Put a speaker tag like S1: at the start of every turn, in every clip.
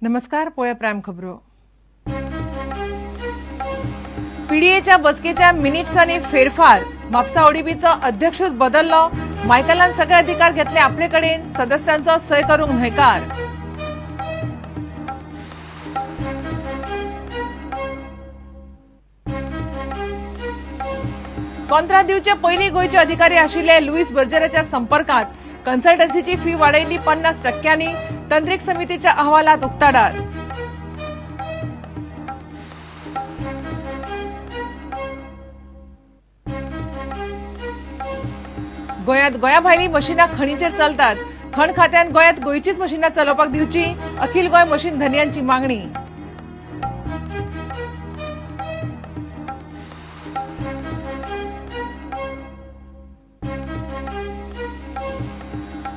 S1: नमस्कार. पोळ्या प्राईम खबरो. पीडीएच्या बसकेच्या मिनिट्सांनी फेरफार. म्हापसा ओडीपीचो अध्यक्षच बदललो. मायकलान सगळे अधिकार घेतले आपले कडेन. सदस्यांचो सय करूंक न्हयकार. कॉन्ट्राक्ट दिवचे पयलीं गोंयचे अधिकारी आशिल्ले लुईस बर्जराच्या संपर्कात. कन्सल्टन्सीची फी वाडयली 50%. तंत्रीक समितीच्या अहवालात उक्ताडार. गोंया भायली मशिनां खणीचेर चलतात. खण खात्यान गोंयांत गोंयचीच मशिनां चलोवपाक दिवची. अखिल गोंय मशीन धन्यांची मागणी.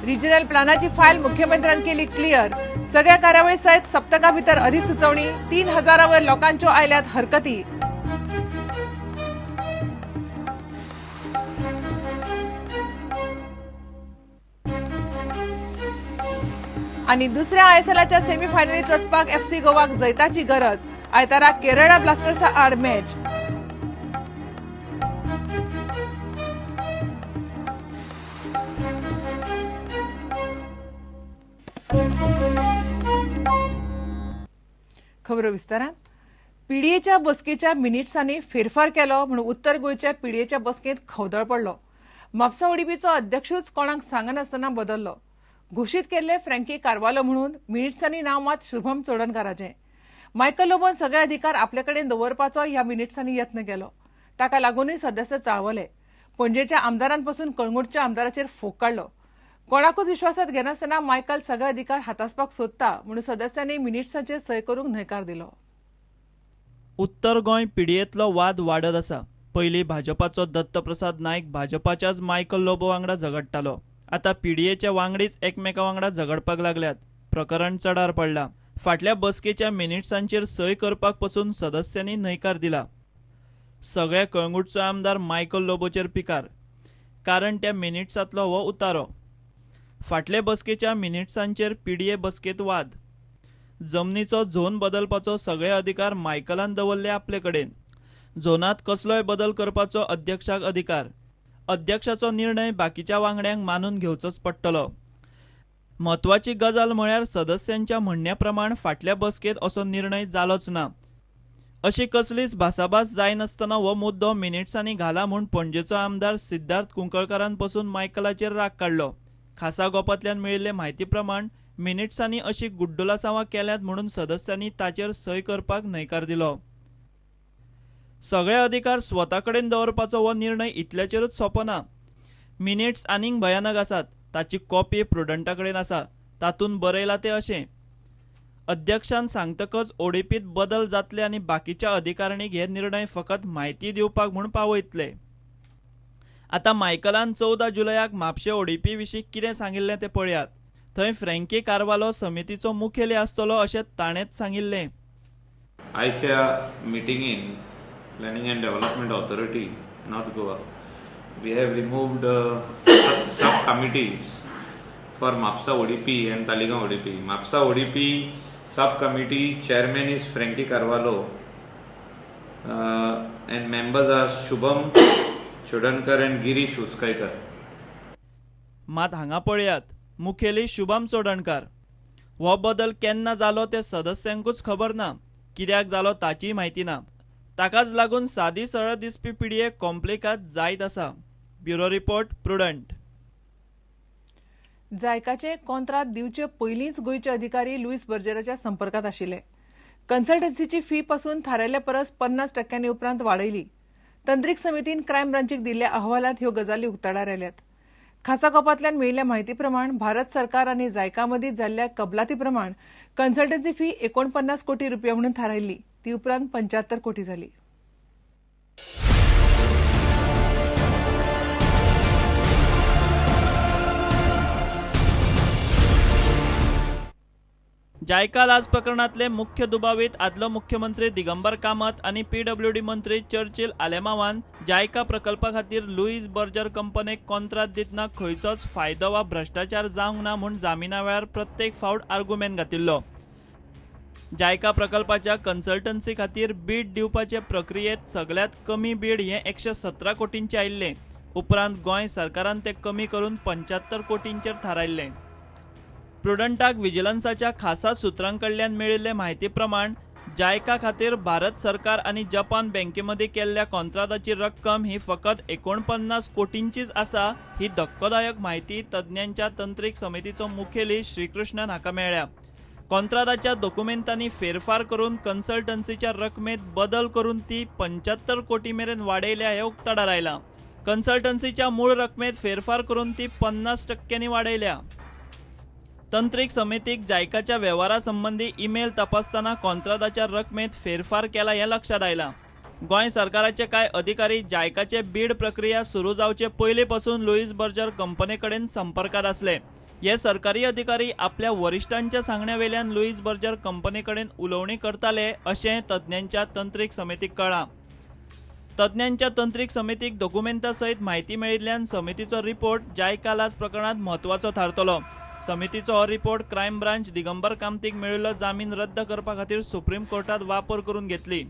S1: रिजनल प्लानाची फायल मुख्यमंत्र्यान केली क्लियर. सगळ्या कार्यावळी सयत सप्तका भितर अधिसुचोवणी. 3000 वयर लोकांच्यो आयल्यात हरकती. आणि दुसऱ्या आयएसएलच्या सेमी फायनलीत वचपाक एफसी गोवाक जैताची गरज. आयतारा केरळा ब्लास्टर्सा आड मॅच. खबर विस्तारान. पीडीएच्या बसकेच्या मिनिट्सांनी फेरफार केलो म्हणून उत्तर गोंयच्या पीडीएच्या बसकेत खवदळ पडलो. म्हापसा ओडीपीचो अध्यक्षूच कोणाक सांगनासतना बदललो. घोषीत केल्ले फ्रँकी कारवालो म्हणून मिनिट्सांनी नांव मात शुभम चोडणकाराचें. मायकल लोबोन सगळे अधिकार आपले कडेन दवरपाचो ह्या मिनिट्सांनी यत्न केलो. ताका लागूनय सदस्य चाळवले. पणजेच्या आमदारांपासून कळंगूटच्या आमदाराचेर फोग काडलो. कोणाकूच विश्वासात घेनासतना मायकल सगळे अधिकार हातासपाक सोदता म्हणून सदस्यांनी मिनिट्सांचेर सय करूंक न्हयकार दिलो.
S2: उत्तर गोंय पीडीएतलो वाद वाडत आसा. पयलीं भाजपाचो दत्तप्रसाद नायक भाजपाच्याच मायकल लोबो वांगडा झगडटालो. आतां पीडीएचे वांगडीच एकमेका वांगडा झगडपाक लागल्यात. प्रकरण चडार पडला. फाटल्या बसकेच्या मिनिट्सांचेर सय करपाक पासून सदस्यांनी न्हयकार दिला. सगळ्या कळंगूटचो आमदार मायकल लोबोचेर पिकार. कारण त्या मिनिट्सांतलो हो उतारो. फाटले बसकेच्या मिनिट्सांचेर पीडीए बसकेत वाद. जमनीचो झोन बदलपाचो सगळे अधिकार मायकलान दवरले आपले कडेन. झोनात कसलोय बदल करपाचो अध्यक्षाक अधिकार. अध्यक्षाचो निर्णय बाकीच्या वांगड्यांक मानून घेवचोच पडटलो. म्हत्वाची गजाल म्हळ्यार सदस्यांच्या म्हणण्या प्रमाण फाटल्या बसकेत असो निर्णय जालोच ना. अशी कसलीच भासाभास जायनासतना हो मुद्दो मिनिट्सांनी घाला म्हूण पणजेचो आमदार सिद्धार्थ कुंकळकारान पासून मायकलाचेर राग काडलो. खासा गोपांतल्यान मेळिल्ले म्हायती प्रमाण मिनिट्सांनी अशी गुड्डुलासावां केल्यात म्हणून सदस्यांनी ताचेर सय करपाक न्हयकार दिलो. सगळे अधिकार स्वता कडेन दवरपाचो हो निर्णय इतल्याचेरूच सोंपना. मिनिट्स आनीक भयानक आसात. ताची कॉपी प्रुडंटा कडेन आसा. तातूंत बरयलां तें अशें: अध्यक्षान सांगतकच ओडीपीत बदल जातले आनी बाकीच्या अधिकाऱ्यांक हे निर्णय फकत म्हायती दिवपाक म्हूण पावयतले. आतां मायकलान 14 जुलयाक म्हापशे ओडीपी विशीं कितें सांगिल्लें तें पळयात. थंय फ्रँकी कारवालो समितीचो मुखेली आसतलो अशें ताणेंच सांगिल्लें.
S3: आयच्या मिटिंगेन planning and development authority north Goa we have removed sub committees for Mapusa ODP and Taleigao ODP. Mapusa ODP sub committee chairman is Frankie Carvalho and members are Shubham Chodankar and Girish Uskaikar.
S2: मात हांगा पळयात, मुखेली शुभम चोडणकार. हो बदल केन्ना जालो ते सदस्यांकूच खबर ना. कित्याक जालो ताचीय म्हायती ना. ताकाच लागून सादी सरळ दिसपी पीडीए कॉम्प्लिकात जायत आसा. Bureau report, Prudent.
S1: जायकाचे कॉन्ट्राक्ट दिवचे पयलींच गोंयचे अधिकारी लुईस बर्जराच्या संपर्कात आशिल्ले. कन्सल्टन्सीची फी पासून थारायल्ल्या परस 50% उपरांत वाडयली. तंत्रीक समितीन क्रायम ब्रांचीक दिल्ल्या अहवालात ह्यो गजाली उक्ताडार आयल्यात. खासा गोपांतल्यान मेळिल्ल्या म्हायती प्रमाण भारत सरकार आनी जायका मदीं जाल्ल्या कबलाती प्रमाण कन्सल्टन्सी फी 49 कोटी रुपया म्हणून थारायल्ली. ती उपरांत 75 कोटी जाली.
S2: जायका लाच प्रकरणातले मुख्य दुबावीत आदलो मुख्यमंत्री दिगंबर कामत आणि पीडब्ल्यूडी मंत्री चर्चिल आलेमावान जायका प्रकल्पा खातीर लुईस बर्जर कंपनीक कॉन्ट्राक्ट दितना खंयचोच फायदो वा भ्रष्टाचार जावंक ना म्हूण जामिना वेळार प्रत्येक फावट आर्ग्युमेंट घातिल्लो. जायका प्रकल्पाच्या कन्सल्टन्सी खातीर बीड दिवपाचे प्रक्रियेत सगळ्यात कमी बीड हे 117 कोटींचे आयिल्ले. उपरांत गोंय सरकारान ते कमी करून 75 कोटींचेर थारायल्ले. प्रुडंटाक विजिलन्साच्या खासा सुत्रांकडल्यान मेळिल्ले म्हायती प्रमाण जायका खातीर भारत सरकार आनी जपान बँकेमदी केल्ल्या कॉन्ट्राक्टाची रक्कम ही फकत 49 कोटींचीच आसा. ही धक्कोदायक म्हायती तज्ञांच्या तंत्रीक समितीचो मुखेली श्रीकृष्णन हाका मेळ्ळ्या. कॉन्ट्राक्टाच्या डॉक्युमेंटांनी फेरफार करून कन्सल्टन्सीच्या रकमेत बदल करून ती 75 कोटी मेरेन वाडयल्या हे उक्ताडार आयला. कन्सल्टन्सीच्या मूळ रकमेत फेरफार करून ती 50% वाडयल्या. तंत्रीक समितीक जायकाच्या व्यवहारा संबंधी ईमेल तपासताना कॉन्ट्राक्टाच्या रकमेत फेरफार केला हे लक्षात आयला. गोंय सरकाराचे कांय अधिकारी जायकाचे बीड प्रक्रिया सुरू जावचे पयलीं पासून लुईस बर्जर कंपनी कडेन संपर्कात आसले. हे सरकारी अधिकारी आपल्या वरिश्ठांच्या सांगण्यावेल्यान लुईस बर्जर कंपनी कडेन उलोवणी करताले अशें तज्ञांच्या तंत्रीक समितीक कळ्ळां. तज्ञांच्या तंत्रीक समितीक डॉक्युमेंटा सयत म्हायती मेळिल्ल्यान समितीचो रिपोर्ट जायका लाच प्रकरणात म्हत्वाचो थारतलो. समितीचो हो रिपोर्ट क्रायम ब्रांच दिगंबर कामतीक मेळिल्लो जामीन रद्द करपा खातीर सुप्रीम कोर्टात वापर करून घेतली.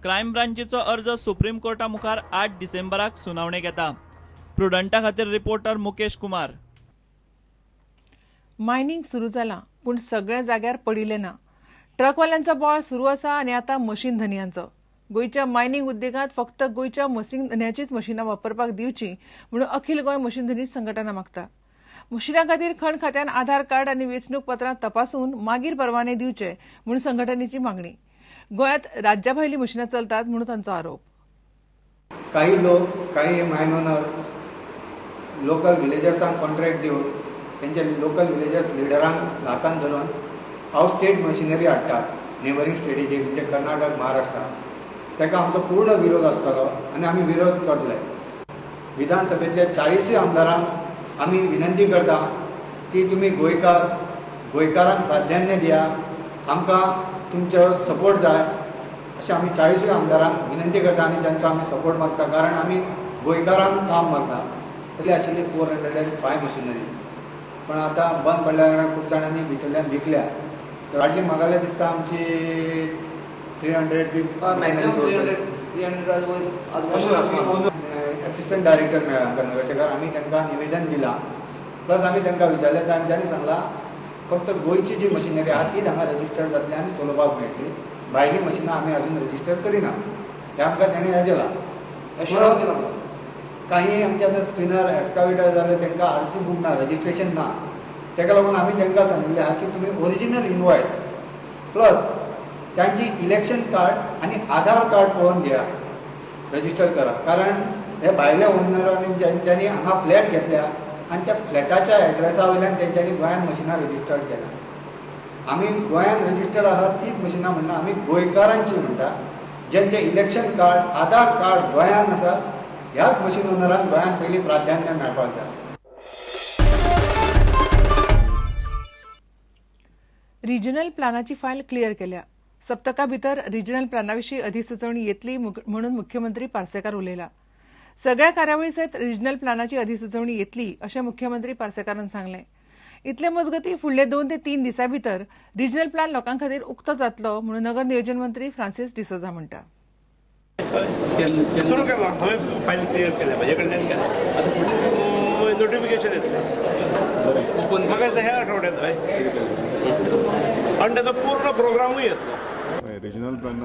S2: क्रायम ब्रांचीचो अर्ज सुप्रीम कोर्टा मुखार 8 डिसेंबराक सुनावणेक येता. प्रुडंटा खातीर रिपोर्टर मुकेश कुमार.
S1: मायनिंग सुरू जालां पूण सगळ्या जाग्यार पडिल्लें ना. ट्रकवाल्यांचो बोळ सुरू आसा आनी आतां मशीन धन्यांचो. गोंयच्या मायनिंग उद्देगांत फक्त गोंयच्या मशीन धन्याचीच मशिनां वापरपाक दिवची म्हणून अखिल गोंय मशीन धनी संघटना मागता. मशिनां खातीर खण खात्यान आधार कार्ड आनी वेंचणूक पत्रां तपासून मागीर परवाने दिवचे म्हणून संघटनेची मागणी. गोंयांत राज्या भायली मशिनां चलतात म्हणून तांचो आरोप.
S4: काही लोक काही मायन ओनर्स लोकल विलेजर्सांक कॉन्ट्रॅक्ट दिवन तेंच्या लोकल विलेजर्स लिडरांक लांकान धरून आउट स्टेट मशिनरी हाडटात नेबरींग स्टेटीची म्हणजे कर्नाटक महाराष्ट्रा. ताका आमचो पूर्ण विरोध आसतलो आनी आमी विरोध करतले. विधानसभेतल्या 40 आमदारांक आमी विनंती करता की तुमी गोंयकारांक प्राधान्य दिया. आमकां तुमचो सपोर्ट जाय अशें आमी 40 आमदारांक विनंती करता आनी तांचो आमी सपोर्ट मागता. कारण आमी गोंयकारांक काम मागता. तसली आशिल्ली 405 मशिनरी पण आतां बंद पडल्या कारणान खूब जाणांनी भितरल्यान विकल्या. तर हाडली म्हाका दिसता आमची 300 असिस्टंट डायरेक्टर मेळ्ळा आमकां नगरसेवकार. आमी तांकां निवेदन दिलां. प्लस आमी तांकां विचारलें तांच्यांनी सांगलां फक्त गोंयची जी मशिनरी आहा ती हांगा रजिस्टर जातली आनी चलोवपाक मेळटली. भायली मशिनां आमी अजून रजिस्टर करिना. हें आमकां तेणें हें दिलां. काही आमचे आतां स्पिनर एस्कावेटर जाले तांकां RC बूक ना, रजिस्ट्रेशन ना. ताका लागून आमी तांकां सांगिल्लें आहा की तुमी ओरिजिनल इनवॉयस प्लस तांची इलेक्शन कार्ड आनी आधार कार्ड पळोवन घेयात, रजिस्टर करा. कारण हे भायल्या ओनरांनी जेंच्यांनी हांगा फ्लॅट घेतल्या आनी त्या फ्लॅटाच्या एड्रेसा वयल्यान तेंच्यांनी गोंयांत मशिनां रजिस्टर्ड केल्या. आमी गोंयांत रजिस्टर्ड आसा तीच मशिनां म्हणना, आमी गोंयकारांची म्हणटा. जेंचे इलेक्शन कार्ड आधार कार्ड गोंयांत आसा ह्याच मशीन ओनरांक गोंयांत पयलीं प्राधान्य मेळपाक जाय.
S1: रिजनल प्लॅनाची फायल क्लियर केल्या. सप्तका भितर रिजनल प्लॅनाविशीं अधिसुचोवणी येतली म्हणून मुख्यमंत्री पार्सेकार उलयला. सगळ्या कार्यावळी सयत रिजनल प्लॅनाची अधिसुचोवणी येतली अशें मुख्यमंत्री पार्सेकारान सांगलें. इतले मजगतीं फुडले 2 ते 3 दिसां भितर रिजनल प्लॅन लोकां खातीर उक्तो जातलो म्हणून नगर नियोजन मंत्री फ्रांसीस डिसोजा म्हणटा.
S5: सुरू केला हांवें फायल क्लियर केल्या म्हाजे कडल्यान केल्या. आतां फुडें नोटिफिकेशन येतलें म्हाका ह्या आठवड्यांत हय आनी ताचो पूर्ण प्रोग्रामूय येतलो.
S6: रिजनल प्लॅन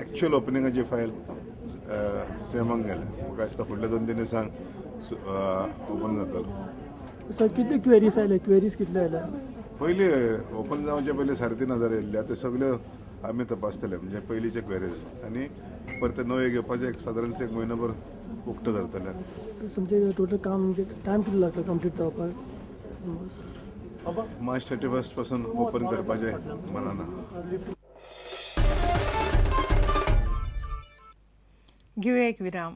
S6: एक्चुअल ओपनिंगाची फायल सेमाक गेल्या. म्हाका दिसता फुडल्या 2-3 दिसांक ओपन जातलो.
S7: सर कितले क्वेरीज आयले? क्वेरीज कितले आयल्या?
S6: पयलीं ओपन जावचे पयलीं 3,500 येयल्ले. आतां सगल्यो आमी तपासतले म्हणजे पयलींचे क्वेरीज आनी परते नवे घेवपाचे सादारण 1 म्हयनोभर उक्तो धरतले.
S7: तुमचे टोटल काम म्हणजे टायम कितलो लागता कंप्लीट जावपाक?
S6: मार्च 31 पासून ओपन करपाचें मनाना.
S1: घेऊया एक विराम.